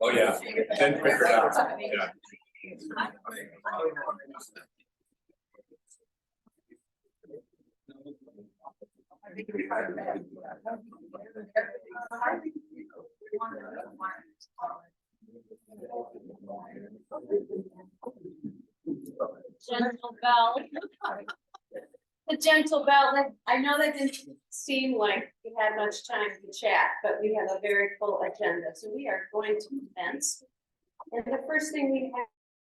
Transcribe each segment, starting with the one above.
Oh, yeah. Then figure it out. Yeah. Gentle bell. The gentle bell, I know that didn't seem like we had much time to chat, but we have a very full agenda, so we are going to commence. And the first thing we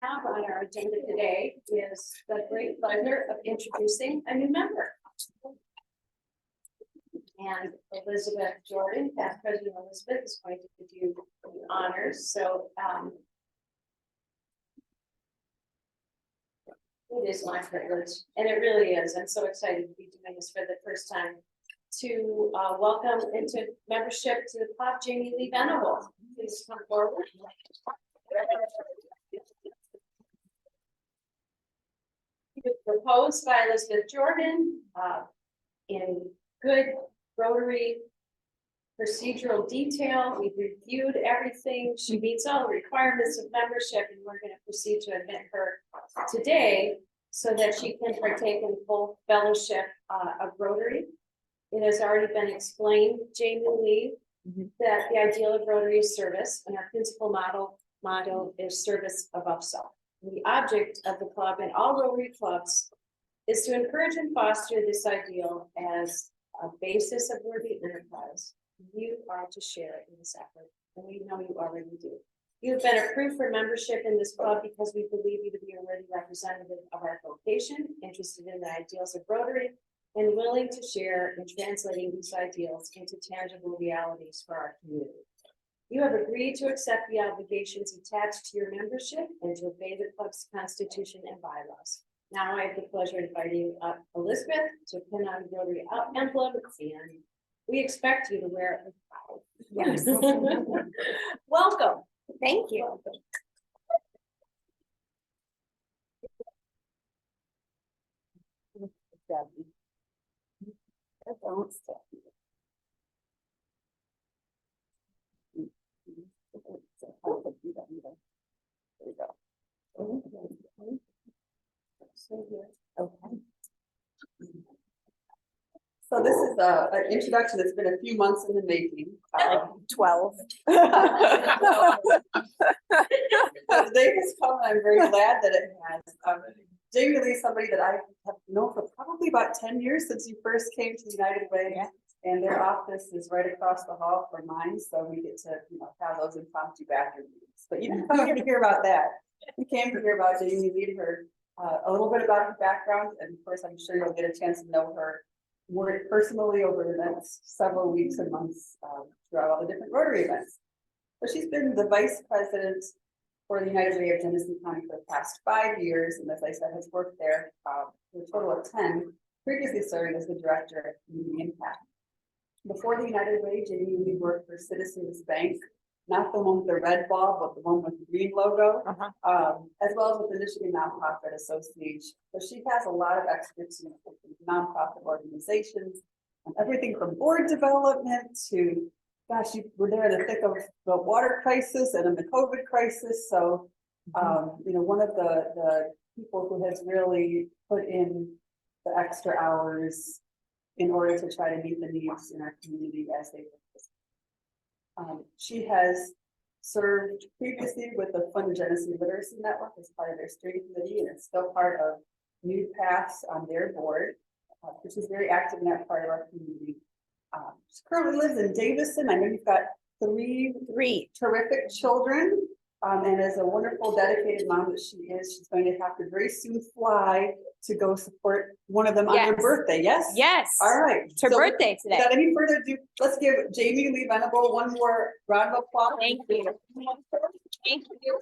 have on our agenda today is the great pleasure of introducing a new member. And Elizabeth Jordan, past President Elizabeth, is going to do the honors, so it is my privilege, and it really is. I'm so excited to be doing this for the first time. To welcome into membership to the club, Jamie Lee Venable. Please come forward. He was proposed by Elizabeth Jordan in good Rotary procedural detail. We've reviewed everything. She meets all the requirements of membership, and we're going to proceed to admit her today so that she can partake in full fellowship of Rotary. It has already been explained, Jamie Lee, that the ideal of Rotary is service, and our principal motto is service above self. The object of the club and all Rotary clubs is to encourage and foster this ideal as a basis of worthy enterprise. You are to share in this effort, and we know you already do. You have been approved for membership in this club because we believe you to be a worthy representative of our vocation, interested in the ideals of Rotary, and willing to share in translating these ideals into tangible realities for our community. You have agreed to accept the obligations attached to your membership and to obey the club's constitution and bylaws. Now I have the pleasure of inviting Elizabeth to pin on the Rotary emblem, and we expect you to wear it with pride. Yes. Welcome. Thank you. Don't stop. There we go. Okay. So this is an introduction that's been a few months in the making. 12. The day has come, and I'm very glad that it has. Jamie Lee is somebody that I have known for probably about 10 years since you first came to United Way. Yeah. And their office is right across the hall from mine, so we get to have those impromptu bathroom meetings. But you didn't come here to hear about that. We came to hear about Jamie Lee, her a little bit about her background, and of course I'm sure you'll get a chance to know her more personally over the next several weeks and months throughout all the different Rotary events. So she's been the vice president for the United Way of Denison County for the past 5 years, and as I said, has worked there for a total of 10, previously serving as the director of Community Impact. Before the United Way, Jamie Lee worked for Citizens Bank, not the one with the red ball, but the one with the green logo, as well as with the Michigan Nonprofit Association. So she has a lot of expertise in nonprofit organizations, and everything from board development to, gosh, we're there in the thick of the water crisis and in the COVID crisis. So, one of the people who has really put in the extra hours in order to try to meet the needs in our community as they she has served previously with the Flint Literacy Network as part of their steering committee, and is still part of New Paths on their board, which is very active in that part of our community. She currently lives in Davison. I know you've got three terrific children, and as a wonderful, dedicated mom that she is, she's going to have to very soon fly to go support one of them on your birthday. Yes. Yes. All right. It's her birthday today. Without any further ado, let's give Jamie Lee Venable one more round of applause. Thank you. Thank you.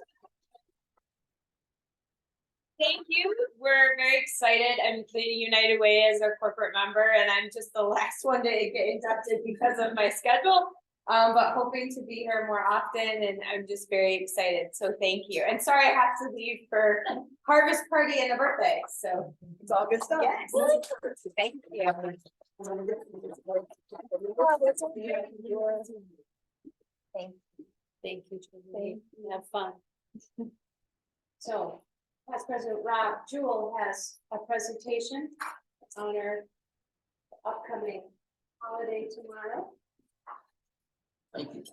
Thank you. We're very excited. I'm completing United Way as our corporate member, and I'm just the last one to get inducted because of my schedule. But hoping to be here more often, and I'm just very excited. So thank you. And sorry I have to leave for harvest party and a birthday. So it's all good stuff. Yes. Thank you. Thank Thank you, Julie. Have fun. So, Past President Rob Jewell has a presentation on our upcoming holiday tomorrow. Thank you.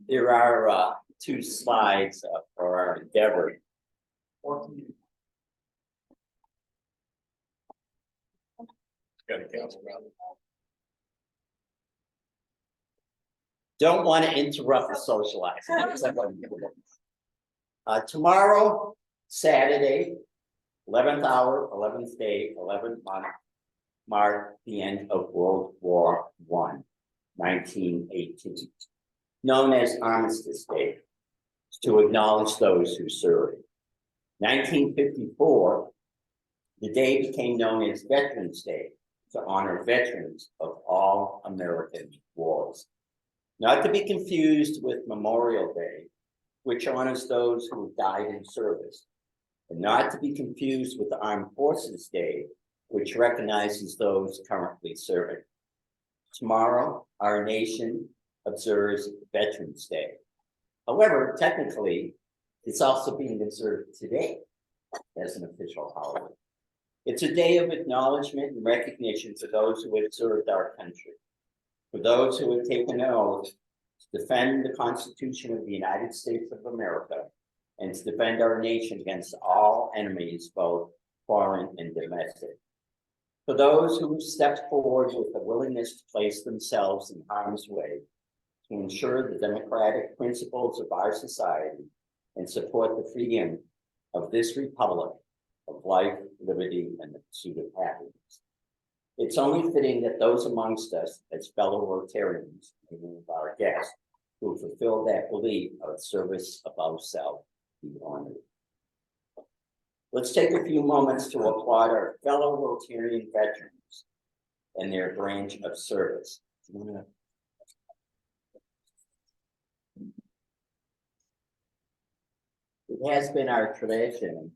There are two slides for our endeavor. Got a council around. Don't want to interrupt the socializing. Tomorrow, Saturday, 11th hour, 11th day, 11th month, mark the end of World War I, 1918, known as Armistice Day, to acknowledge those who served. 1954, the day became known as Veterans Day, to honor veterans of all American wars. Not to be confused with Memorial Day, which honors those who died in service, and not to be confused with the Armed Forces Day, which recognizes those currently serving. Tomorrow, our nation observes Veterans Day. However, technically, it's also being observed today as an official holiday. It's a day of acknowledgement and recognition to those who have served our country, for those who have taken an oath to defend the Constitution of the United States of America and to defend our nation against all enemies, both foreign and domestic. For those who have stepped forward with a willingness to place themselves in harm's way to ensure the democratic principles of our society and support the freedom of this republic of life, liberty, and the pursuit of happiness. It's only fitting that those amongst us as fellow Rotarians, and our guests, who fulfill that belief of service above self, be honored. Let's take a few moments to applaud our fellow Rotarian veterans and their branch of service. It has been our tradition.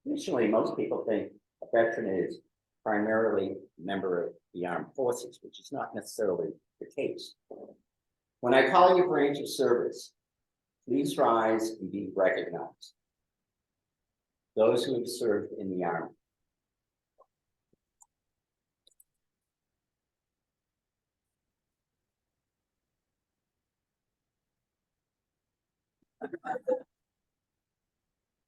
Usually, most people think a veteran is primarily a member of the armed forces, which is not necessarily the case. When I call you branch of service, please rise and be recognized. Those who have served in the Army.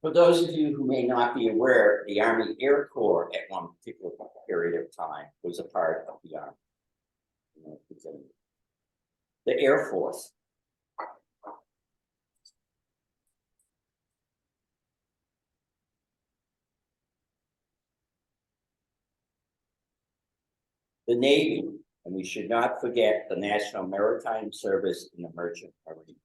For those of you who may not be aware, the Army Air Corps at one particular period of time was a part of the Army. The Air Force. The Navy, and we should not forget the National Maritime Service and the Merchant Marine.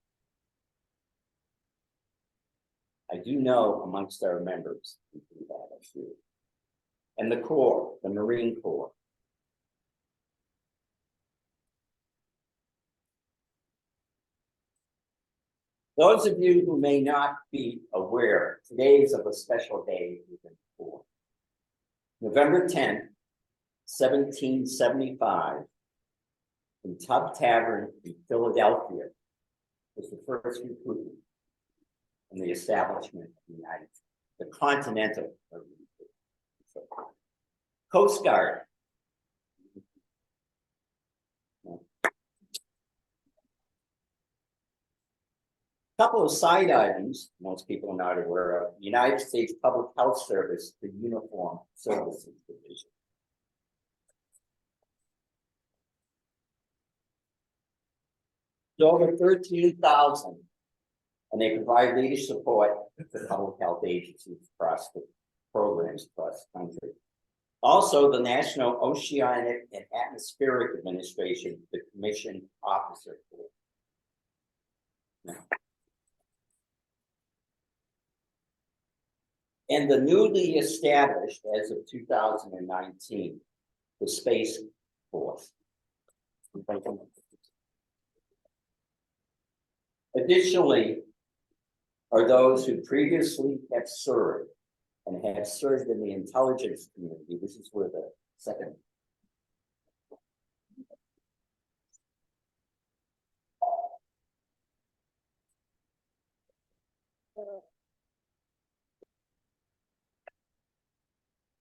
I do know amongst our members, we do that, I do. And the Corps, the Marine Corps. Those of you who may not be aware, today is of a special day within the Corps. November 10th, 1775, in Tub Tavern in Philadelphia, was the first recruitment in the establishment of the United States, the Continental Marine. Coast Guard. Couple of side items most people are not aware of. United States Public Health Service, the Uniform Services Division. So over 13,000, and they provide leadership support to public health agencies across the programs across the country. Also, the National Oceanic and Atmospheric Administration, the Commission Officer Corps. And the newly established, as of 2019, the Space Force. Additionally, are those who previously have served and have served in the intelligence community. This is where the second.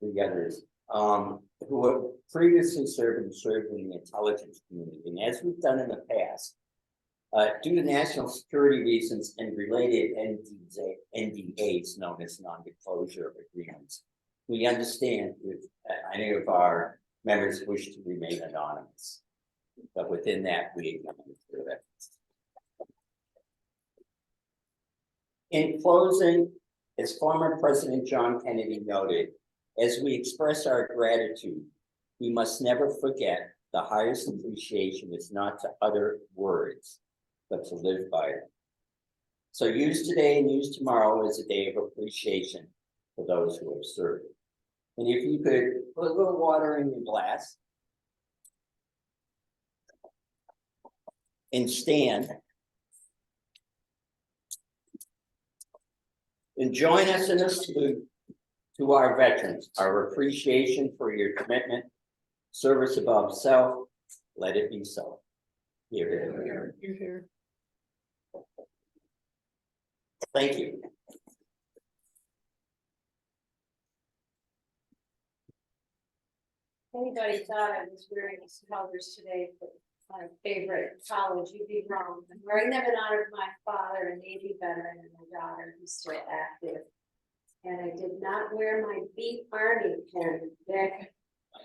The others, who have previously served in the intelligence community. And as we've done in the past, due to national security reasons and related NDAs known as non-disclosure agreements, we understand if any of our members wish to remain anonymous. But within that, we acknowledge their efforts. In closing, as former President John Kennedy noted, as we express our gratitude, we must never forget the highest appreciation is not to utter words, but to live by them. So use today and use tomorrow as a day of appreciation for those who have served. And if you could put a little water in your glass and stand and join us in a salute to our veterans, our appreciation for your commitment, service above self, let it be so. Here. Thank you. Anybody thought I was wearing these colors today for my favorite college, you'd be wrong. I'm wearing them in honor of my father, a Navy veteran, and my daughter, who's still active. And I did not wear my Beat Army pin there,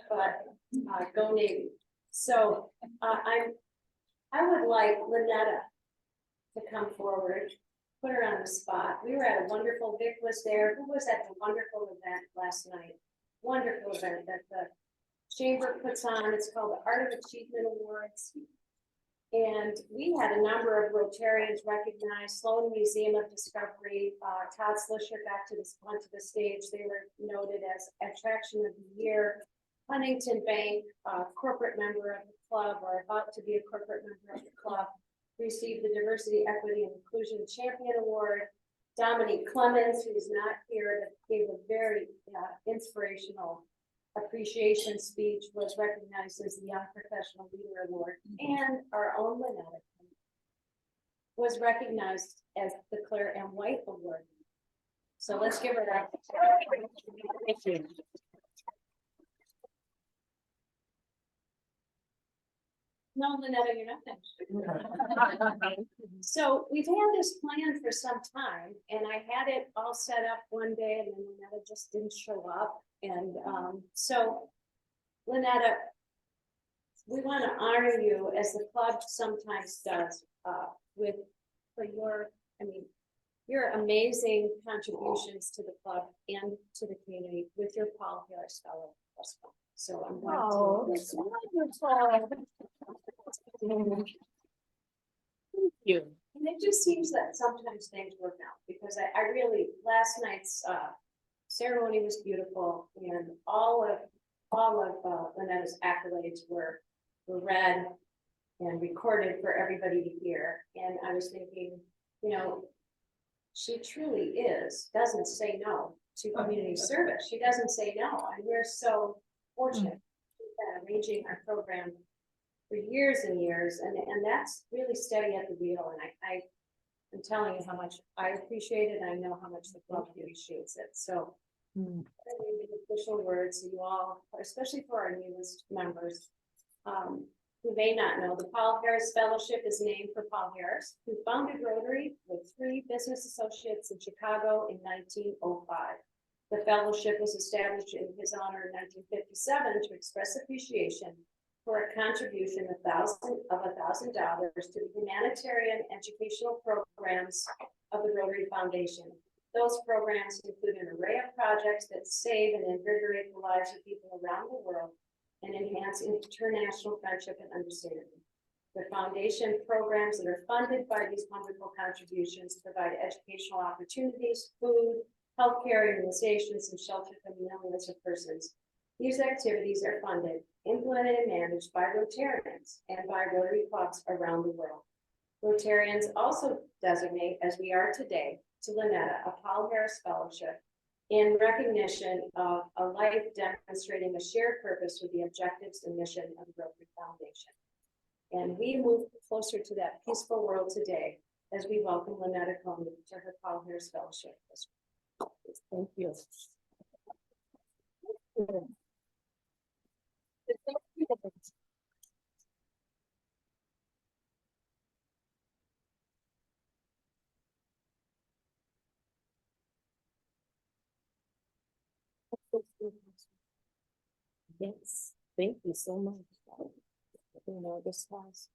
but go Navy. So I would like Lynetta to come forward, put her on the spot. We were at a wonderful, Vic was there. Who was at the wonderful event last night? Wonderful event that the Chamber puts on. It's called the Art of Achievement Awards. And we had a number of Rotarians recognized. Sloan Museum of Discovery, Todd Slisher got to this onto the stage. They were noted as Attraction of the Year. Huntington Bank, corporate member of the club, or about to be a corporate member of the club, received the Diversity, Equity, and Inclusion Champion Award. Dominique Clemens, who's not here, but gave a very inspirational appreciation speech, was recognized as the Young Professional Leader Award, and our own Lynetta was recognized as the Claire M. White Award. So let's give her that. No, Lynetta, you're not finished. So we've had this plan for some time, and I had it all set up one day, and then Lynetta just didn't show up. And so, Lynetta, we want to honor you as the club sometimes does for your, your amazing contributions to the club and to the community with your Paul Harris Fellow. So I'm going to. Thank you. And it just seems that sometimes things work out, because I really, last night's ceremony was beautiful, and all of Lynetta's accolades were read and recorded for everybody to hear. And I was thinking, she truly doesn't say no to community service. She doesn't say no, and we're so fortunate arranging our program for years and years, and that's really steady at the wheel. And I'm telling you how much I appreciate it, and I know how much the club appreciates it. So official words, you all, especially for our newest members, who may not know, the Paul Harris Fellowship is named for Paul Harris, who founded Rotary with 3 business associates in Chicago in 1905. The fellowship was established in his honor in 1957 to express appreciation for a contribution of $1,000 to the humanitarian educational programs of the Rotary Foundation. Those programs include an array of projects that save and invigorate the lives of people around the world and enhance international friendship and understanding. The foundation programs that are funded by these wonderful contributions provide educational opportunities, food, healthcare, immunizations, and shelter for millions of persons. These activities are funded, implemented, and managed by Rotarians and by Rotary clubs around the world. Rotarians also designate, as we are today, to Lynetta a Paul Harris Fellowship in recognition of a life demonstrating a shared purpose with the objectives and mission of the Rotary Foundation. And we move closer to that peaceful world today as we welcome Lynetta Coney to her Paul Harris Fellowship. Thank you. Yes, thank you so much. You know, this was.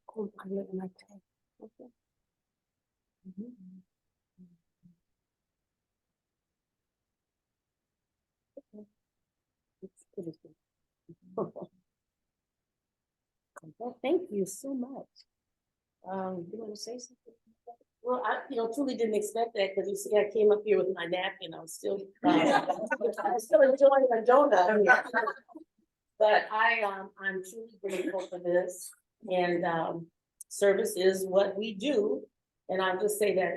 Cool, I live in my town. Okay. It's pretty good. Well, thank you so much. You want to say something? Well, I, truly didn't expect that because you see, I came up here with my napkin. I'm still, I'm still enjoying my donut. But I'm truly grateful for this, and service is what we do. And I'll just say that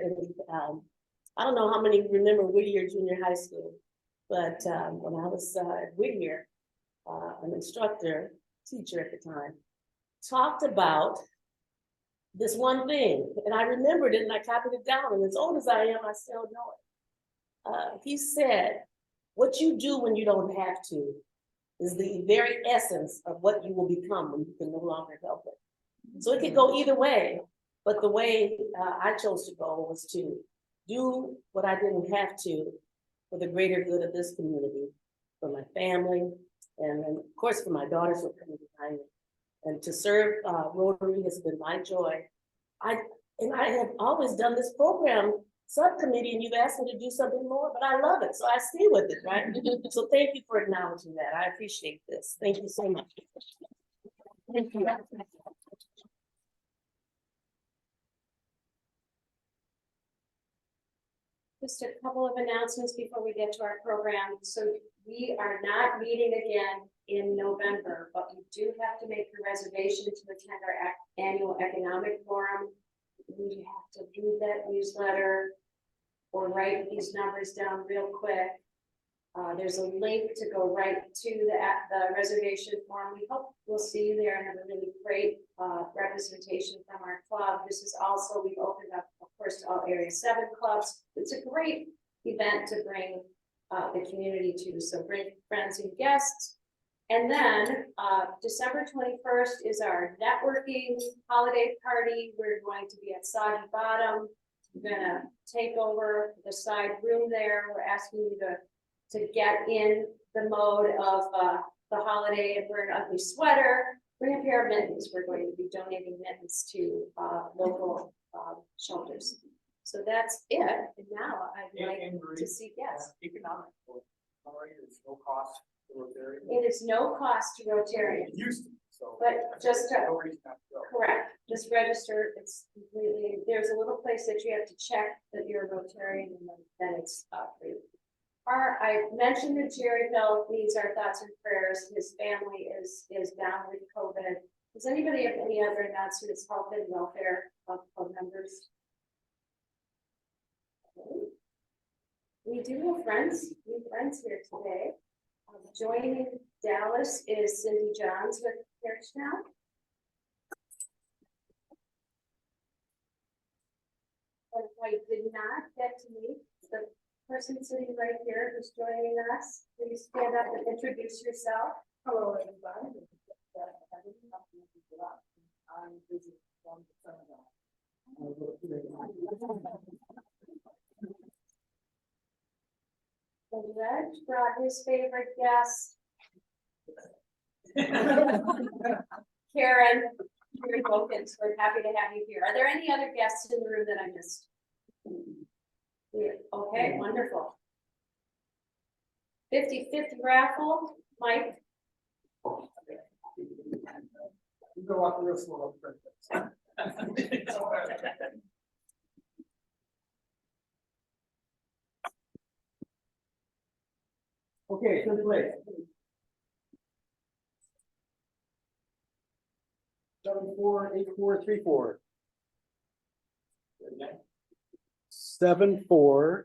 I don't know how many remember Whittier Junior High School, but when I was at Whittier, an instructor, teacher at the time, talked about this one thing, and I remembered it and I copied it down, and as old as I am, I still know it. He said, what you do when you don't have to is the very essence of what you will become when you can no longer help it. So it could go either way, but the way I chose to go was to do what I didn't have to for the greater good of this community, for my family, and of course for my daughters who are coming behind me. And to serve Rotary has been my joy. I have always done this program subcommittee, and you've asked me to do something more, but I love it, so I stay with it, right? So thank you for acknowledging that. I appreciate this. Thank you so much. Thank you. Just a couple of announcements before we get to our program. So we are not meeting again in November, but you do have to make a reservation to attend our annual economic forum. You have to read that newsletter or write these numbers down real quick. There's a link to go right to the reservation form. We hope we'll see you there and have a really great representation from our club. This is also, we've opened up, of course, to all Area 7 clubs. It's a great event to bring the community to, so bring friends and guests. And then December 21st is our networking holiday party. We're going to be at Soggy Bottom. We're gonna take over the side room there. We're asking you to get in the mode of the holiday and wear an ugly sweater. Bring a pair of mittens. We're going to be donating mittens to local shelters. So that's it. And now I'd like to see, yes. Economic, there's no cost to Rotary. It is no cost to Rotarians. It used to, so. But just to, no reason not to go. correct, just register. It's completely, there's a little place that you have to check that you're a Rotarian, and then it's free. I mentioned that Jerry Bell needs our thoughts and prayers. His family is down with COVID. Does anybody have any other announcements, health and welfare of members? Okay. We do have friends, new friends here today. Joining Dallas is Cindy Johns with Church Now. But I did not get to meet the person sitting right here who's joining us. Please stand up and introduce yourself. Hello, everybody. I'm busy from the Reg brought his favorite guest, Karen Wilkins. We're happy to have you here. Are there any other guests in the room that I missed? Yeah. Okay, wonderful. 50-50 raffle, Mike. You go out real slow. Okay, so the way. 748434. 7-4-8-4-3-4-5.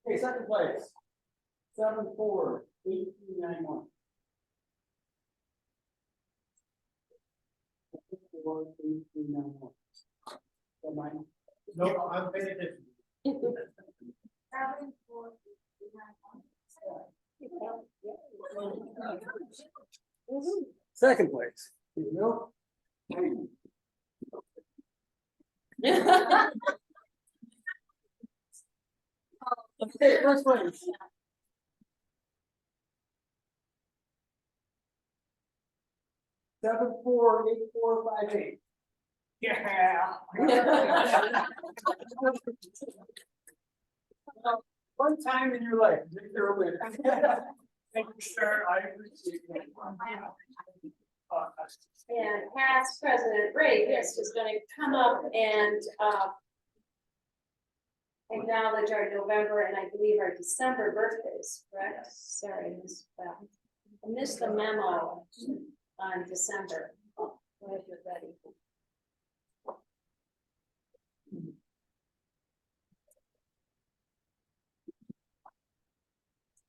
Okay, second place. 7-4-8-3-9-1. 7-4-8-3-9-1. Is that mine? No, I'm paying attention. Second place. No. Okay, first place. 7-4-8-4-5-8. Yeah. One time in your life, you're a winner. Thank you, sir. I appreciate it. And past President Ray Gist is gonna come up and, acknowledge our November and I believe our December birthdays, correct? Sorry, I missed that. I missed the memo on December. Oh, whenever you're ready.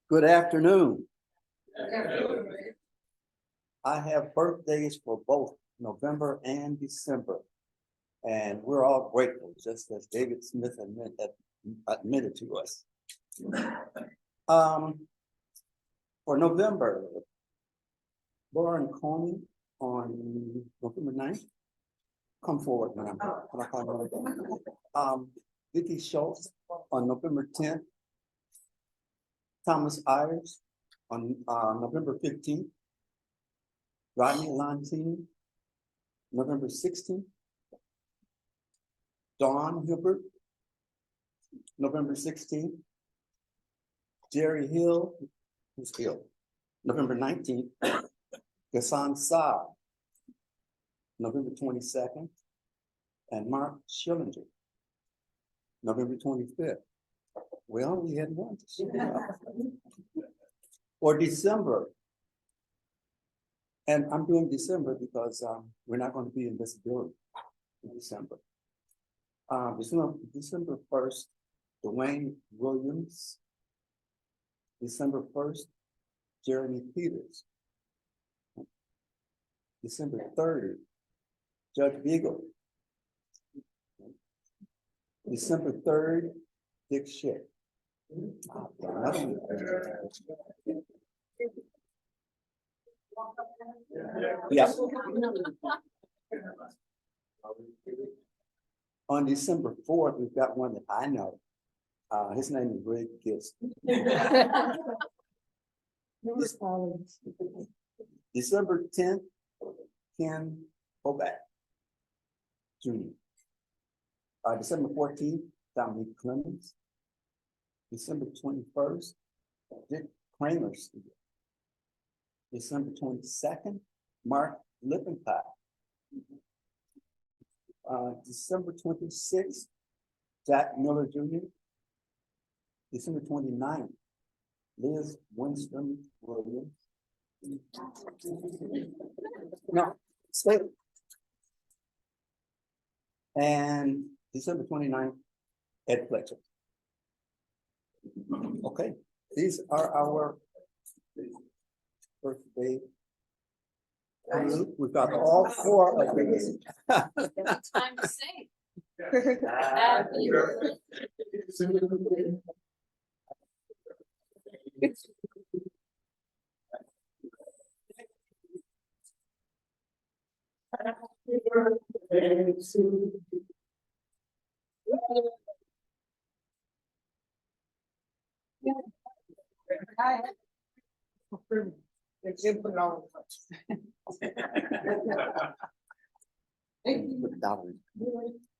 Good afternoon. I have birthdays for both November and December. And we're all grateful, just as David Smith admitted to us. For November, Lauren Coney on November 9th. Come forward, when I call you. Vicky Schultz on November 10th. Thomas Ayers on November 15th. Rodney Lantini, November 16th. Dawn Hilbert, November 16th. Jerry Hill, who's ill, November 19th. Gassan Saab, November 22nd. And Mark Schillinger, November 25th. We only had one. For December. And I'm doing December because we're not going to be in disability in December. December 1st, Dwayne Williams. December 1st, Jeremy Peters. December 3rd, Judge Beagle. December 3rd, Dick Schick. Yeah. On December 4th, we've got one that I know. His name is Greg Gist. December 10th, Ken Hoback Jr. December 14th, Dominique Clemens. December 21st, Dick Kramer. December 22nd, Mark Lippincott. December 26th, Jack Miller Jr. December 29th, Liz Winston Williams. No, stay. And December 29th, Ed Fletcher. Okay, these are our birthday. We've got all four of these. Time to sing. Happy birthday.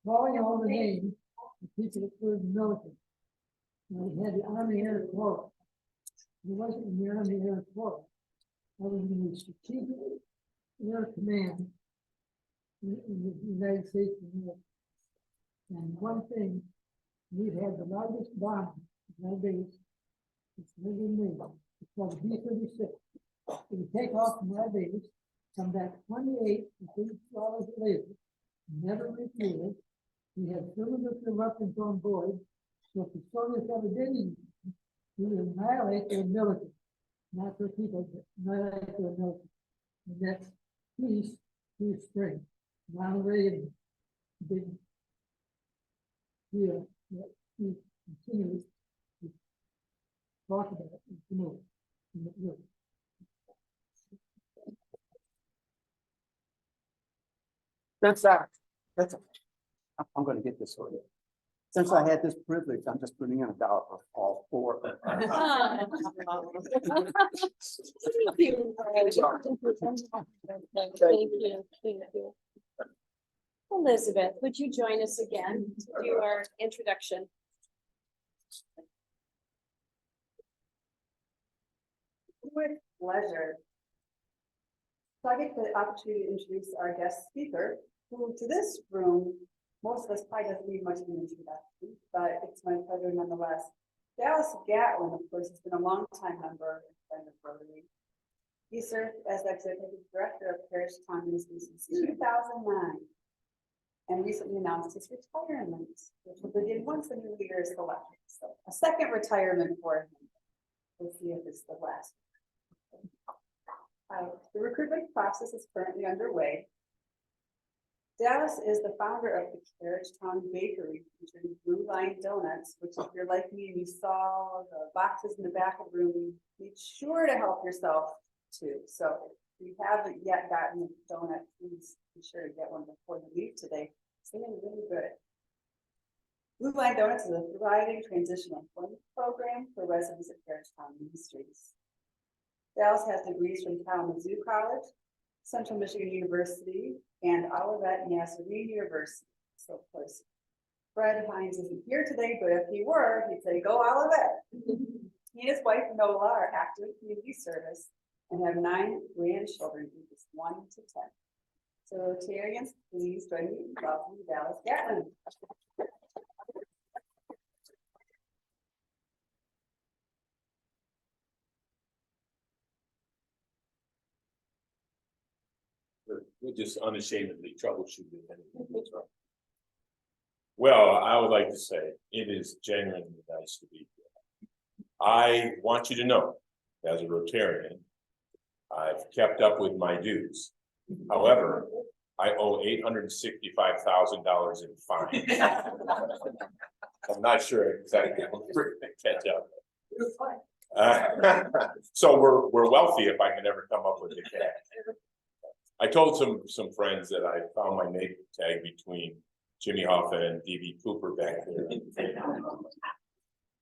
Calling all the names of people that served in the military. And we had the Army Air Corps. He wasn't in the Army Air Corps. I was in the Strategic Air Command in the United States Army. And one thing, we had the largest bomb in our base. It's living me. called the B-36. It would take off from our base, come back 28 and 32 hours later, never refueled. We had thermonuclear weapons on board, so if the Soviets ever did anything, we would annihilate their military, not their people, but annihilate their military. And that's peace through strength, not a big deal that we continue to talk about and promote. That's I'm gonna get this sorted. Since I had this privilege, I'm just putting in $1 for all 4. Thank you. Thank you. Elizabeth, would you join us again to do our introduction? With pleasure. So I get the opportunity to introduce our guest speaker, who to this room, most of us probably doesn't need much of an introduction, but it's my pleasure nonetheless. Dallas Gatlin, of course, has been a longtime member and friend of Rotary. He served as executive director of Parish Town Ministries since 2009, and recently announced his retirement, which will begin once a new leader is elected. So a second retirement for him. We'll see if it's the last. The recruitment process is currently underway. Dallas is the founder of the Carriage Town Bakery, featuring Blue Line Donuts, which if you're like me and you saw the boxes in the back of the room, make sure to help yourself too. So if you haven't yet gotten a donut, please be sure to get one before you leave today. It's really good. Blue Line Donuts is a thriving transitional employment program for residents of Carriage Town Ministries. Dallas has degrees from Kalamazoo College, Central Michigan University, and Olivet Nazarene University. So of course, Fred Hines isn't here today, but if he were, he'd say, go Olivet. He and his wife Nola are active in community service and have 9 grandchildren, ages 1 to 10. So Rotarians, please join me in welcoming Dallas Gatlin. We'll just unashamedly troubleshoot it. Well, I would like to say it is genuinely nice to be here. I want you to know, as a Rotarian, I've kept up with my dues. However, I owe $865,000 in fines. I'm not sure exactly how we're gonna catch up. So we're wealthy if I can ever come up with the cash. I told some friends that I found my name tag between Jimmy Hoffa and D.B. Cooper back there.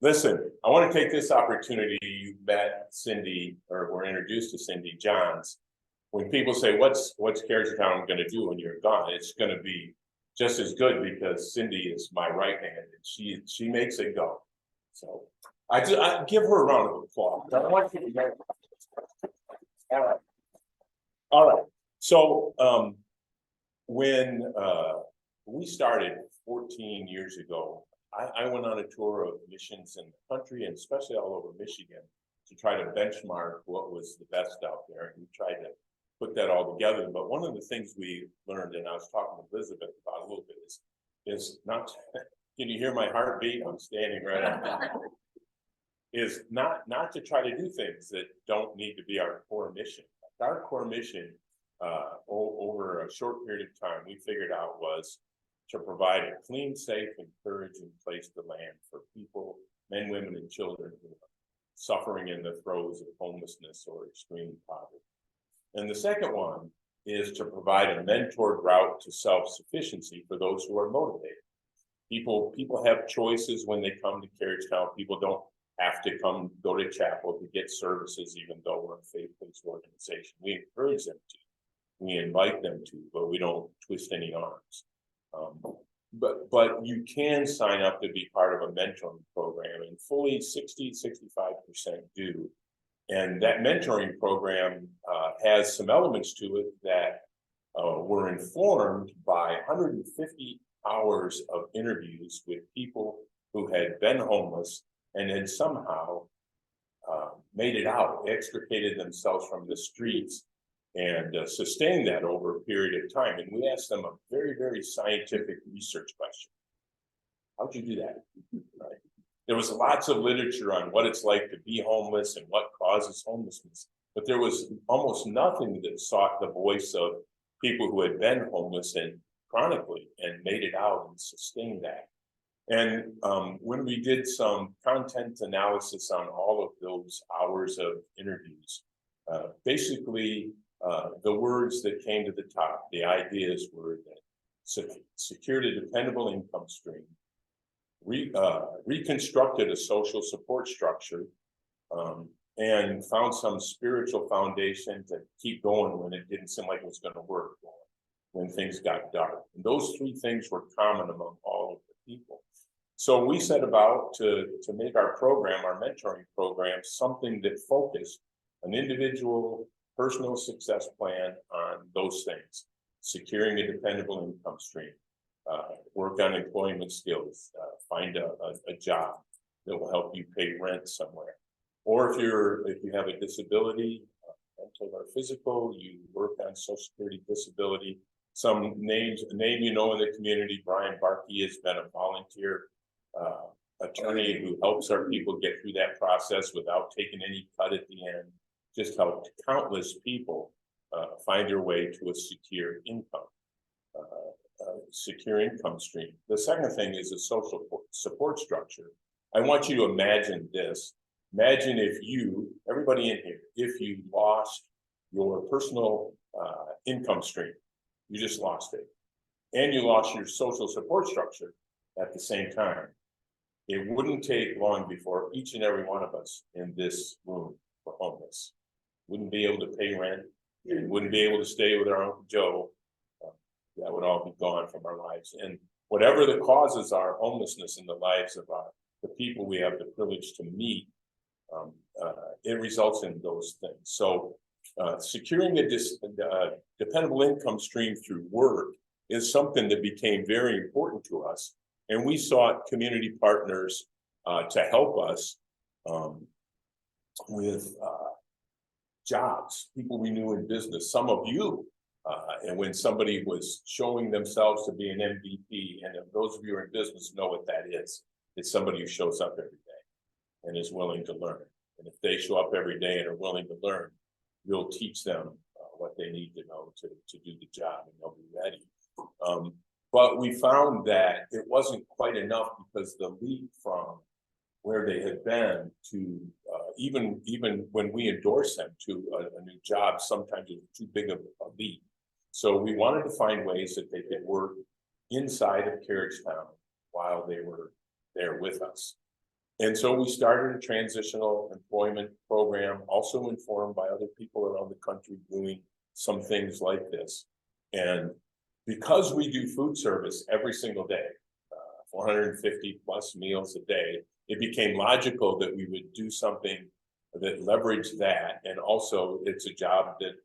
Listen, I want to take this opportunity. You met Cindy, or were introduced to Cindy Johns. When people say, what's Carriage Town going to do when you're gone? It's going to be just as good, because Cindy is my right hand and she makes it go. So I give her a round of applause. I want you to get it. All right. So when we started 14 years ago, I went on a tour of missions in the country, and especially all over Michigan, to try to benchmark what was the best out there. And we tried to put that all together. But one of the things we learned, and I was talking to Elizabeth about a little bit, is not, can you hear my heartbeat? I'm standing right on it. Is not to try to do things that don't need to be our core mission. Our core mission, over a short period of time, we figured out was to provide a clean, safe, encouraging place to land for people, men, women, and children who are suffering in the throes of homelessness or extreme poverty. And the second one is to provide a mentored route to self-sufficiency for those who are motivated. People have choices when they come to Carriage Town. People don't have to go to chapel to get services, even though we're a faith-based organization. We encourage them to. We invite them to, but we don't twist any arms. But you can sign up to be part of a mentoring program, and fully 60-65% do. And that mentoring program has some elements to it that were informed by 150 hours of interviews with people who had been homeless and had somehow made it out, extricated themselves from the streets and sustained that over a period of time. And we asked them a very, very scientific research question. How'd you do that? Right. There was lots of literature on what it's like to be homeless and what causes homelessness, but there was almost nothing that sought the voice of people who had been homeless and chronically and made it out and sustained that. And when we did some content analysis on all of those hours of interviews, basically the words that came to the top, the ideas were that secured a dependable income stream, reconstructed a social support structure, and found some spiritual foundation to keep going when it didn't seem like it was going to work, when things got dark. And those three things were common among all of the people. So we set about to make our program, our mentoring program, something that focused an individual personal success plan on those things: securing a dependable income stream, work on employment skills, find a job that will help you pay rent somewhere. Or if you have a disability, mental or physical, you work on Social Security disability. A name you know in the community, Brian Barkey has been a volunteer attorney who helps our people get through that process without taking any cut at the end. Just helped countless people find their way to a secure income stream. The second thing is a social support structure. I want you to imagine this. Imagine if everybody in here, if you lost your personal income stream, you just lost it, and you lost your social support structure at the same time. It wouldn't take long before each and every one of us in this room were homeless. Wouldn't be able to pay rent, and wouldn't be able to stay with our Uncle Joe. That would all be gone from our lives. And whatever the causes are, homelessness in the lives of the people we have the privilege to meet, it results in those things. So securing a dependable income stream through work is something that became very important to us. And we sought community partners to help us with jobs, people we knew in business, some of you. And when somebody was showing themselves to be an MVP, and if those of you who are in business know what that is, it's somebody who shows up every day and is willing to learn. And if they show up every day and are willing to learn, you'll teach them what they need to know to do the job, and they'll be ready. But we found that it wasn't quite enough, because the leap from where they had been to even when we endorsed them to a new job, sometimes it was too big of a leap. So we wanted to find ways that they could work inside of Carriagetown while they were there with us. And so we started a transitional employment program, also informed by other people around the country doing some things like this. And because we do food service every single day, 450 plus meals a day, it became logical that we would do something that leveraged that. And also it's a job that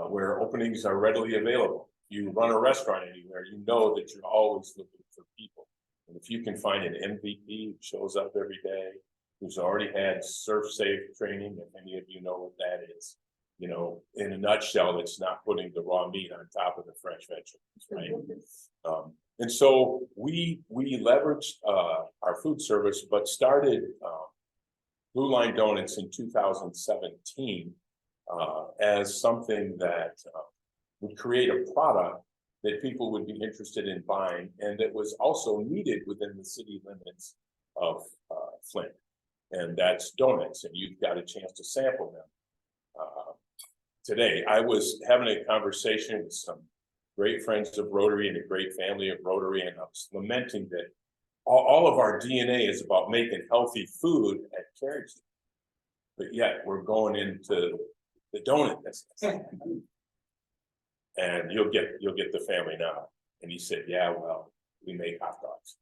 where openings are readily available. You run a restaurant anywhere, you know that you're always looking for people. And if you can find an MVP who shows up every day, who's already had surf safe training, if any of you know what that is, you know, in a nutshell, it's not putting the raw meat on top of the fresh vegetables, right? And so we leveraged our food service, but started Blue Line Donuts in 2017 as something that would create a product that people would be interested in buying, and that was also needed within the city limits of Flint. And that's donuts, and you've got a chance to sample them. Today, I was having a conversation with some great friends of Rotary and a great family of Rotary, and I was lamenting that all of our DNA is about making healthy food at Carriagetown, but yet we're going into the donut business. And you'll get the family now. And he said, yeah, well, we make hot dogs.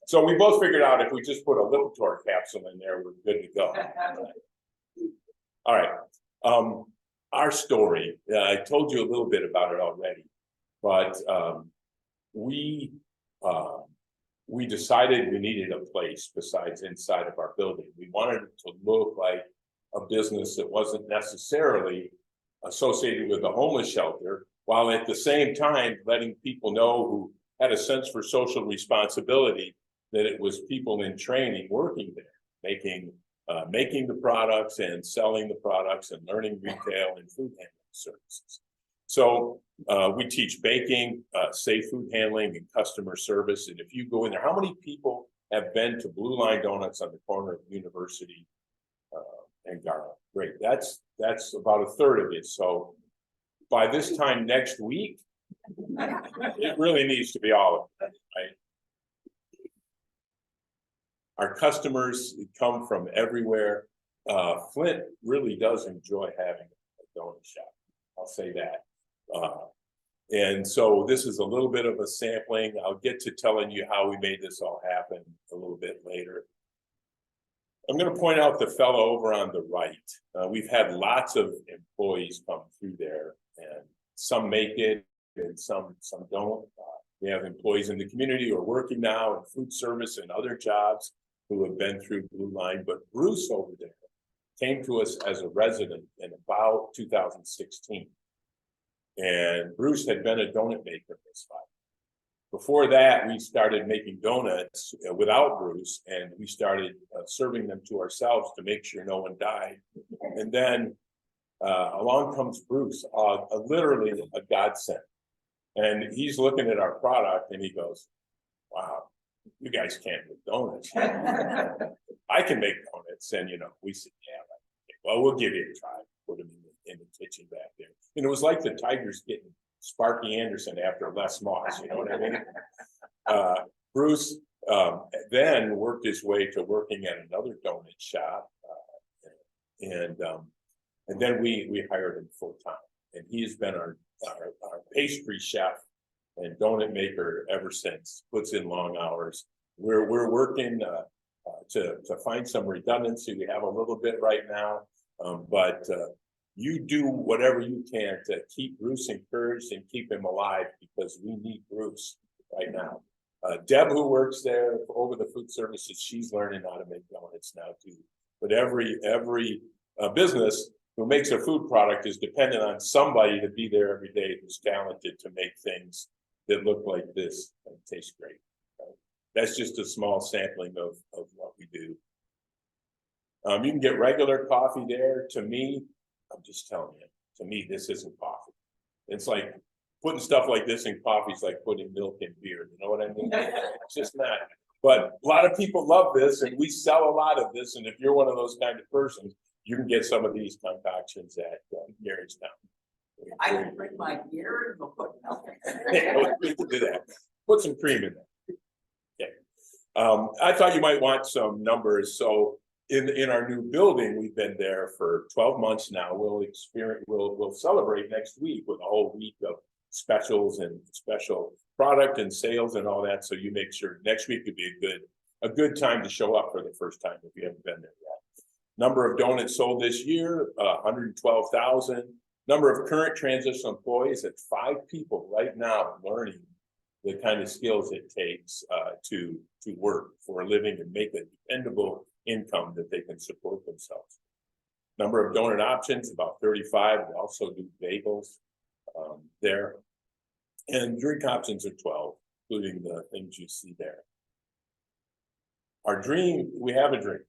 So we both figured out if we just put a Lipitor capsule in there, we're good to go. All right. Our story, I told you a little bit about it already, but we we decided we needed a place besides inside of our building. We wanted it to look like a business that wasn't necessarily associated with a homeless shelter, while at the same time letting people know who had a sense for social responsibility that it was people in training working there, making the products and selling the products and learning retail and food handling services. So we teach baking, safe food handling, and customer service. And if you go in there, how many people have been to Blue Line Donuts on the corner of University and Garland? Great, that's about a third of it. So by this time next week, it really needs to be all of it, right? Our customers come from everywhere. Flint really does enjoy having a donut shop. I'll say that. And so this is a little bit of a sampling. I'll get to telling you how we made this all happen a little bit later. I'm going to point out the fellow over on the right. We've had lots of employees come through there, and some make it and some don't. We have employees in the community who are working now in food service and other jobs who have been through Blue Line. But Bruce over there came to us as a resident in about 2016. And Bruce had been a donut maker in this spot. Before that, we started making donuts without Bruce, and we started serving them to ourselves to make sure no one died. And then along comes Bruce, literally a godsend. And he's looking at our product and he goes, wow, you guys can't make donuts. I can make donuts. And, we said, yeah, well, we'll give you a try. Put them in the kitchen back there. And it was like the Tigers getting Sparky Anderson after Les Moss, you know what I mean? Bruce then worked his way to working at another donut shop. And then we hired him full time. And he has been our pastry chef and donut maker ever since. Puts in long hours. We're working to find some redundancy. We have a little bit right now, but you do whatever you can to keep Bruce encouraged and keep him alive, because we need Bruce right now. Deb, who works there over the food services, she's learning how to make donuts now too. But every business who makes a food product is dependent on somebody to be there every day who's talented to make things that look like this and taste great. Right? That's just a small sampling of what we do. You can get regular coffee there. To me, I'm just telling you, to me, this isn't coffee. It's like putting stuff like this in coffee is like putting milk in beer. You know what I mean? It's just not. But a lot of people love this, and we sell a lot of this. And if you're one of those kind of persons, you can get some of these concoctions at Gary's Town. I can bring my beer and we'll put milk in it. Yeah, we can do that. Put some cream in there. Okay. I thought you might want some numbers. So in our new building, we've been there for 12 months now. We'll celebrate next week with a whole week of specials and special product and sales and all that. So you make sure next week would be a good time to show up for the first time if you haven't been there yet. Number of donuts sold this year, 112,000. Number of current transitional employees at 5 people right now learning the kind of skills it takes to work for a living and make a dependable income that they can support themselves. Number of donut options, about 35. We also do bagels there. And drink options are 12, including the things you see there. Our dream, we have a dream.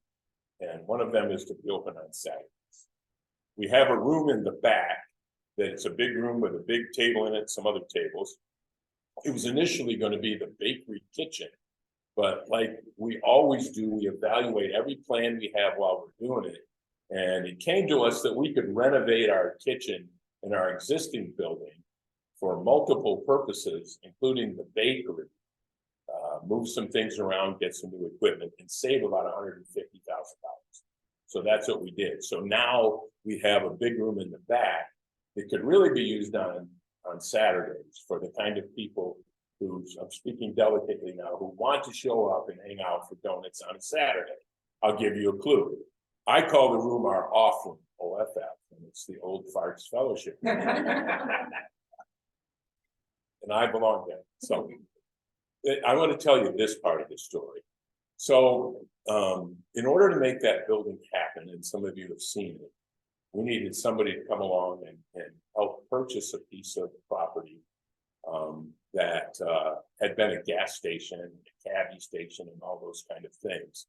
And one of them is to be open on Saturdays. We have a room in the back that it's a big room with a big table in it, some other tables. It was initially going to be the bakery kitchen, but like we always do, we evaluate every plan we have while we're doing it. And it came to us that we could renovate our kitchen in our existing building for multiple purposes, including the bakery. Move some things around, get some new equipment, and save about $150,000. So that's what we did. So now we have a big room in the back that could really be used on Saturdays for the kind of people who, I'm speaking delicately now, who want to show up and hang out for donuts on a Saturday. I'll give you a clue. I call the room our off room, OFF, and it's the Old Farts Fellowship. And I belong there. So I want to tell you this part of the story. So, in order to make that building happen, and some of you have seen it, we needed somebody to come along and help purchase a piece of property that had been a gas station, a caddy station, and all those kind of things.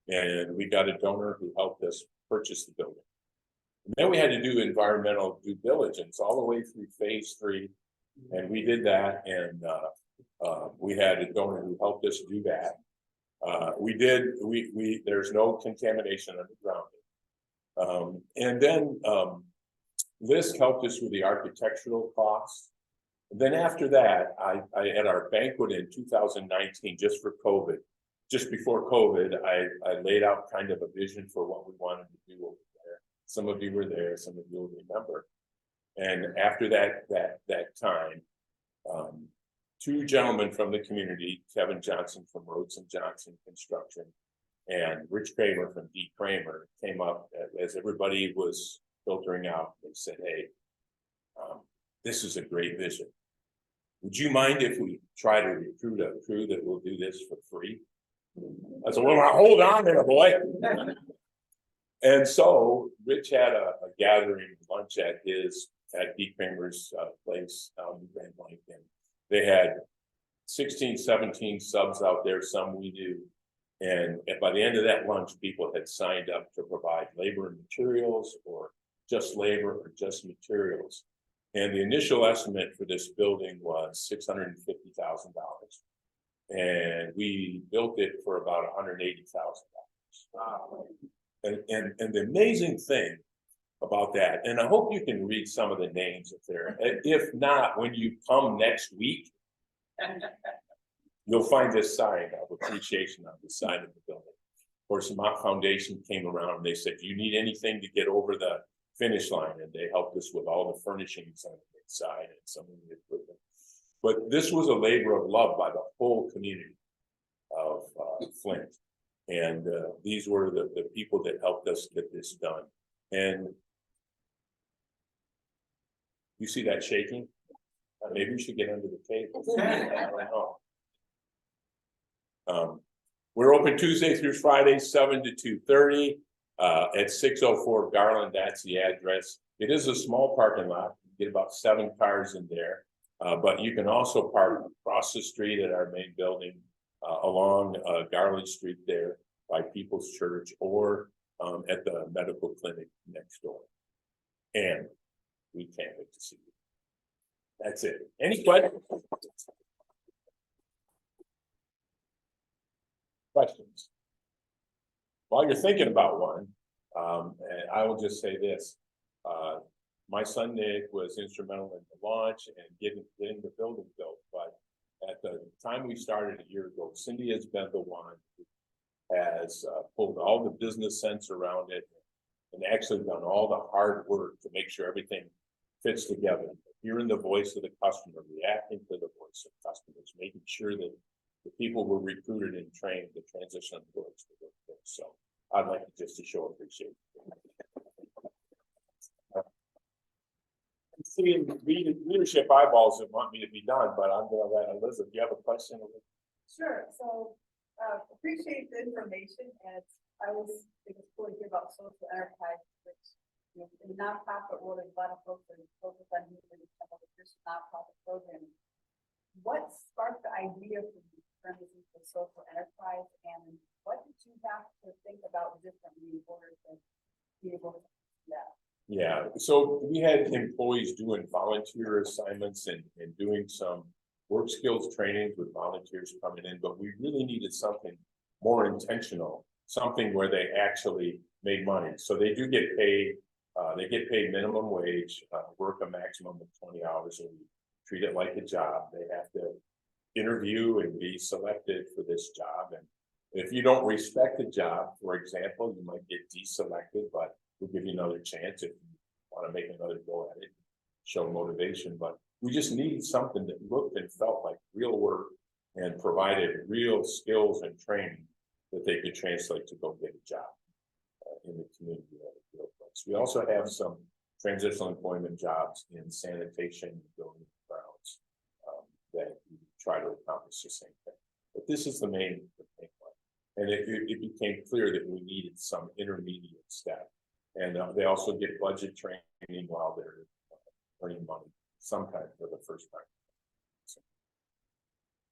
And we got a donor who helped us purchase the building. And then we had to do environmental due diligence all the way through phase 3, and we did that. And we had a donor who helped us do that. There's no contamination underground. And then Liz helped us with the architectural costs. And then after that, I at our banquet in 2019, just before COVID, I laid out kind of a vision for what we wanted to do over there. Some of you were there, some of you will remember. And after that time, 2 gentlemen from the community, Kevin Johnson from Rhodes and Johnson Construction and Rich Kramer from D. Kramer, came up as everybody was filtering out. They said, hey, this is a great vision. Would you mind if we try to recruit a crew that will do this for free? I said, well, hold on there, boy. And so Rich had a gathering lunch at D. Kramer's place in Grand Blanc, and they had 16, 17 subs out there, some we knew. And by the end of that lunch, people had signed up to provide labor and materials, or just labor, or just materials. And the initial estimate for this building was $650,000. And we built it for about $180,000. Wow. And the amazing thing about that, and I hope you can read some of the names up there. If not, when you come next week, you'll find this sign of appreciation on the side of the building. Of course, the Mott Foundation came around and they said, do you need anything to get over the finish line? And they helped us with all the furnishings on the inside and some of the equipment. But this was a labor of love by the whole community of Flint. And these were the people that helped us get this done. And you see that shaking? Maybe we should get under the table. I don't know. We're open Tuesday through Friday, 7 to 2:30 at 604 Garland. That's the address. It is a small parking lot. You get about 7 cars in there. But you can also park across the street at our main building, along Garland Street there by People's Church, or at the medical clinic next door. And we can't wait to see you. That's it. Any questions? Questions? While you're thinking about one, and I will just say this. My son Nick was instrumental in the launch and getting the building built. But at the time we started a year ago, Cindy has been the one who has pulled all the business sense around it and actually done all the hard work to make sure everything fits together. Hearing the voice of the customer, reacting to the voice of customers, making sure that the people were recruited and trained to transition towards the workforce. So I'd like just to show appreciation. Seeing leadership eyeballs that want me to be done, but I'm going to let Elizabeth. Do you have a question? Sure, so appreciate the information, and I was cool to hear about social enterprise, which, you know, in the nonprofit world, there's a lot of folks that focus on using some of the Christian nonprofit programs. What sparked the idea for you to turn this into social enterprise, and what did you have to think about differently in order to be able to do that? Yeah, so we had employees doing volunteer assignments and doing some work skills trainings with volunteers coming in, but we really needed something more intentional, something where they actually made money. So they do get paid, they get paid minimum wage, work a maximum of 20 hours a week, treat it like a job. They have to interview and be selected for this job. And if you don't respect the job, for example, you might get deselected, but we'll give you another chance if you want to make another go at it, show motivation. But we just needed something that looked and felt like real work and provided real skills and training that they could translate to go get a job in the community. We also have some transitional employment jobs in sanitation and building grounds that we try to accomplish the same thing. But this is the main one. And it became clear that we needed some intermediate step. And they also get budget training while they're earning money, sometime for the first time. So,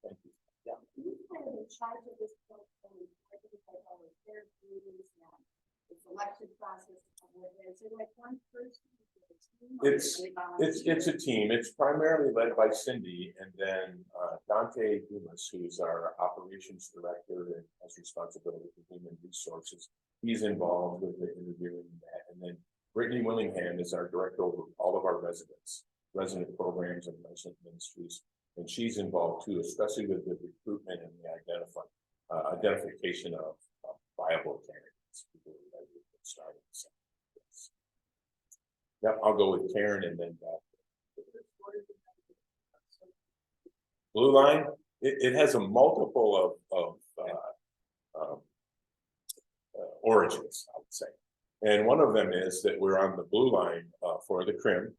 thank you. Yeah. You kind of in charge of this program, I think it's like all the fair meetings and the selection process. Is it like one person? It's a team. It's primarily led by Cindy, and then Dante Dumas, who's our operations director and has responsibility for human resources. He's involved with the interviewing that, and then Brittany Willingham is our director over all of our resident programs and resident ministries, and she's involved too, especially with the recruitment and the identification of viable candidates. People who are ready to get started. So, yes. Yep, I'll go with Karen and then Blue Line. It has a multiple of origins, I would say. And one of them is that we're on the Blue Line for the Crim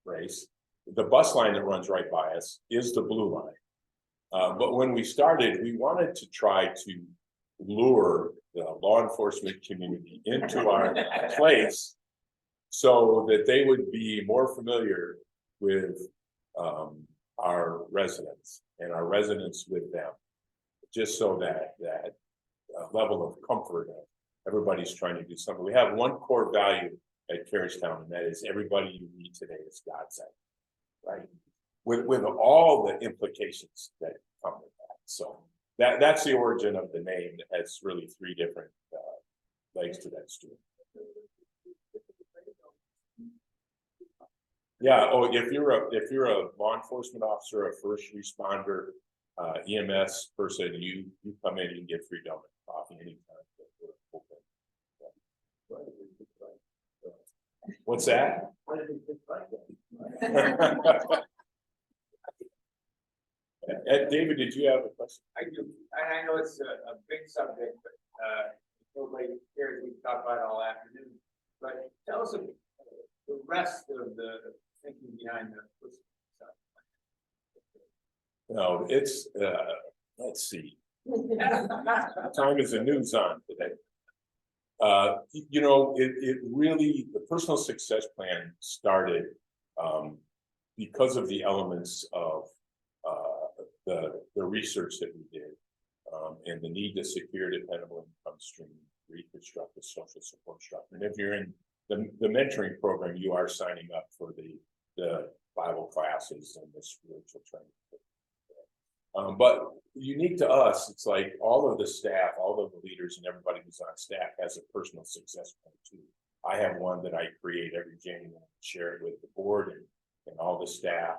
race. The bus line that runs right by us is the Blue Line. But when we started, we wanted to try to lure the law enforcement community into our place so that they would be more familiar with our residents and our residents with them, just so that level of comfort of everybody's trying to do something. We have one core value at Carriagetown, and that is everybody you meet today is God's son, right? With all the implications that come with that. So that's the origin of the name. That has really three different legs to that stool. Yeah. Oh, if you're a law enforcement officer, a first responder, EMS person, you come in, you can get free donut coffee anytime. What's that? David, did you have a question? I do, and I know it's a big subject, but nobody cares. We talk about it all afternoon. But tell us the rest of the thinking behind the stuff. No, it's let's see. Time is a news on today. You know, it really, the personal success plan started because of the elements of the research that we did and the need to secure dependable income stream, reconstruct the social support structure. And if you're in the mentoring program, you are signing up for the Bible classes and the spiritual training. But unique to us, it's like all of the staff, all of the leaders and everybody who's on staff has a personal success plan too. I have one that I create every January and share it with the board and all the staff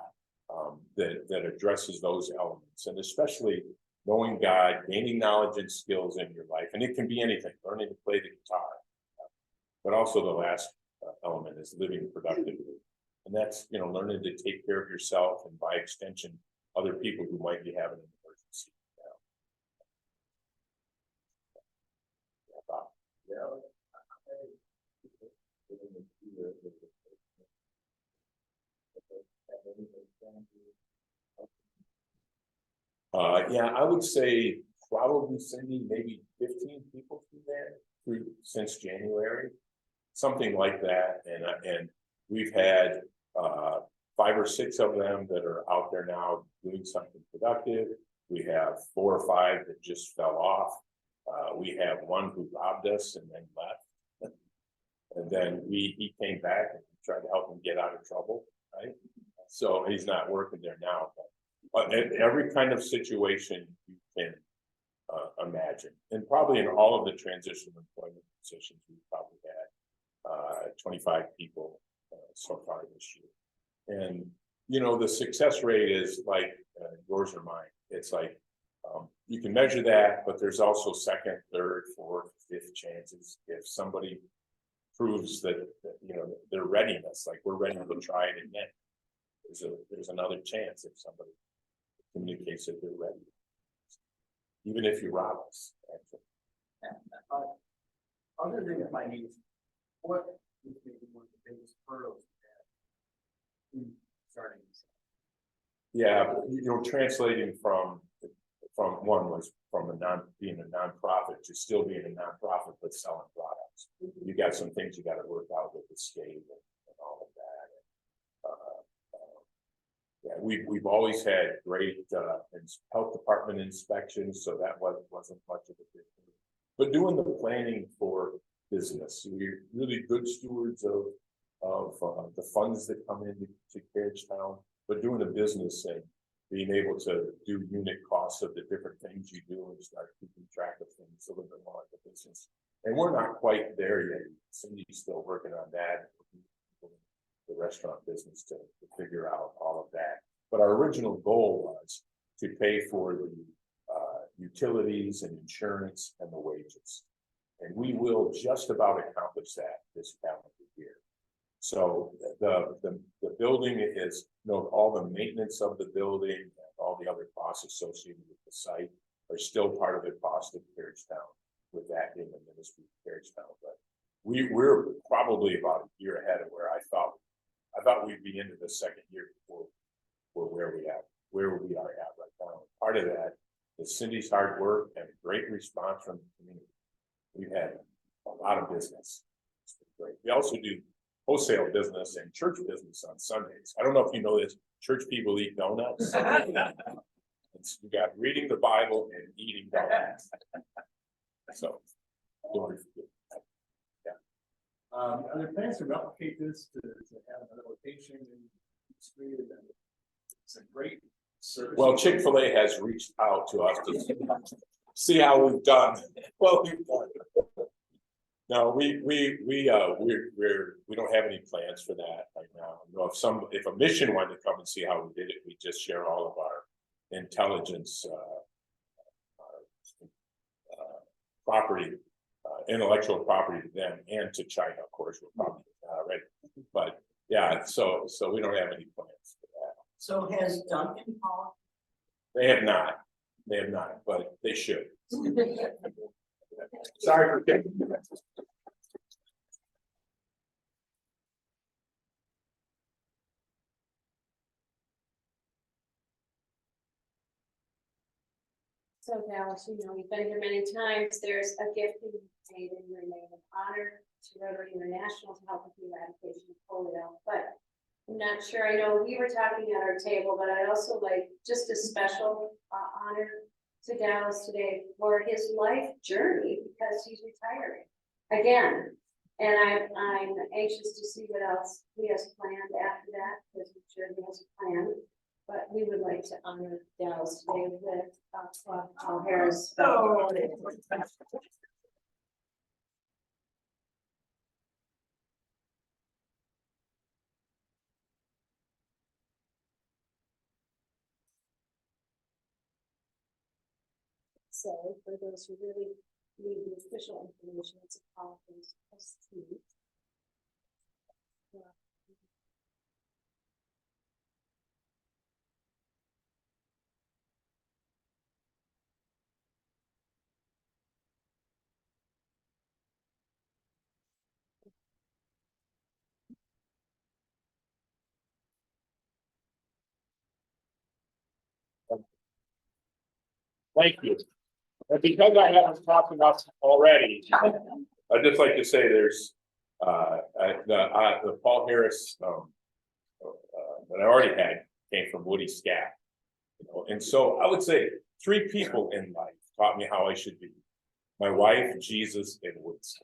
that addresses those elements, and especially knowing God, gaining knowledge and skills in your life. And it can be anything, learning to play the guitar, but also the last element is living productively. And that's, you know, learning to take care of yourself and by extension, other people who might be having an emergency. Yeah, I would say probably Cindy, maybe 15 people since January, something like that. And we've had 5 or 6 of them that are out there now doing something productive. We have 4 or 5 that just fell off. We have one who robbed us and then left. And then he came back and tried to help him get out of trouble, right? So he's not working there now. But every kind of situation you can imagine. And probably in all of the transitional employment positions, we've probably had 25 people so far this year. And, you know, the success rate is like yours or mine. It's like, you can measure that, but there's also second, third, fourth, fifth chances. If somebody proves that you know, their readiness, like we're ready to try it again, there's another chance if somebody communicates that they're ready. Even if you rob us, actually. Other than my needs, what is maybe one of the biggest hurdles you have in starting this? Yeah, translating from one was from being a nonprofit to still being a nonprofit, but selling products. You got some things you gotta work out with the state and all of that. Yeah, we've always had great, health department inspections, so that wasn't much of a big thing. But doing the planning for business, we're really good stewards of the funds that come into Carriagetown, but doing a business and being able to do unit costs of the different things you do and start keeping track of things a little bit more like the business. And we're not quite there yet. Cindy's still working on that, the restaurant business to figure out all of that. But our original goal was to pay for the utilities and insurance and the wages. And we will just about accomplish that this calendar year. So the building is, all the maintenance of the building and all the other costs associated with the site are still part of the cost of Carriagetown, with that being the ministry of Carriagetown. But we're probably about a year ahead of where I thought we'd be into the second year before where we are at right now. Part of that is Cindy's hard work and great response from the community. We've had a lot of business. It's been great. We also do wholesale business and church business on Sundays. I don't know if you know this, church people eat donuts. You got reading the Bible and eating donuts. So, yeah. Are there plans to replicate this to have another location in the street? It's a great service. Well, Chick-fil-A has reached out to us to see how we've done. Well, we've done. No, we don't have any plans for that right now. If a mission wanted to come and see how we did it, we just share all of our intelligence, property, intellectual property to them and to China, of course. We're probably not already, but yeah. So we don't have any plans for that. So has Duncan called? They have not, but they should. Sorry for taking that. So Dallas, we've been here many times. There's a gift made in your name of honor to Rotary International to help with the eradication of polio. But I'm not sure. I know we were talking at our table, but I'd also like just a special honor to Dallas today for his life journey because he's retiring again. And I'm anxious to see what else he has planned after that, because I'm sure he has a plan. But we would like to honor Dallas today with Paul Harris. So for those who really need the official information, it's a call from ST. Thank you. And because I haven't talked enough already, I'd just like to say there's the Paul Harris that I already had came from Woody Scaff. And so I would say 3 people in life taught me how I should be: my wife, Jesus, and Woods.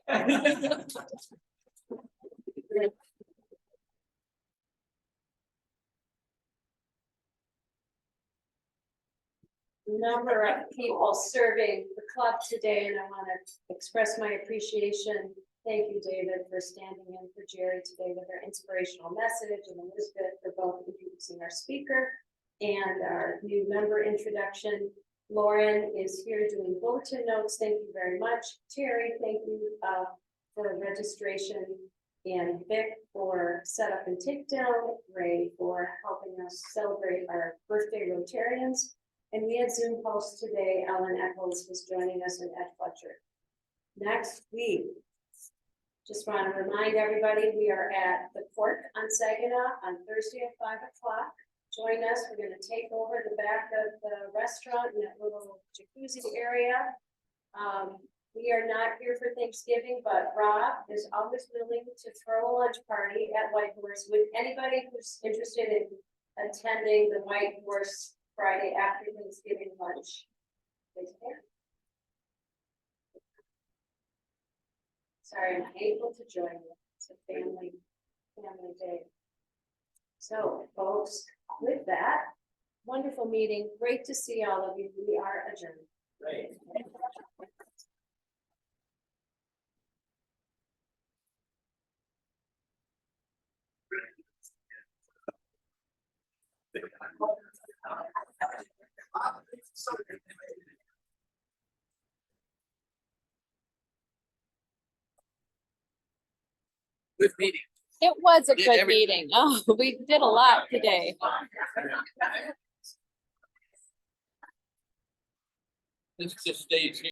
Number of people serving the club today, and I want to express my appreciation. Thank you, David, for standing in for Jerry today with our inspirational message, and Elizabeth for both introducing our speaker and our new member introduction. Lauren is here doing bulletin notes. Thank you very much. Terry, thank you for registration, and Vic for setup and takedown. Ray for helping us celebrate our birthday Rotarians. And we had Zoom hosts today. Ellen Eccles was joining us, and Ed Fletcher. Next week, just want to remind everybody, we are at the Court on Saginaw on Thursday at 5 o'clock. join us. We're gonna take over the back of the restaurant in that little jacuzzi area. We are not here for Thanksgiving, but Rob is always willing to throw a lunch party at White Horse with anybody who's interested in attending the White Horse Friday after Thanksgiving lunch. Raise your hand. Sorry, I'm able to join you. It's a family day. So folks, with that, wonderful meeting. Great to see all of you. We are adjourned. Right. Good meeting. It was a Did good everything. meeting. Oh, we did a lot today. This just stays here.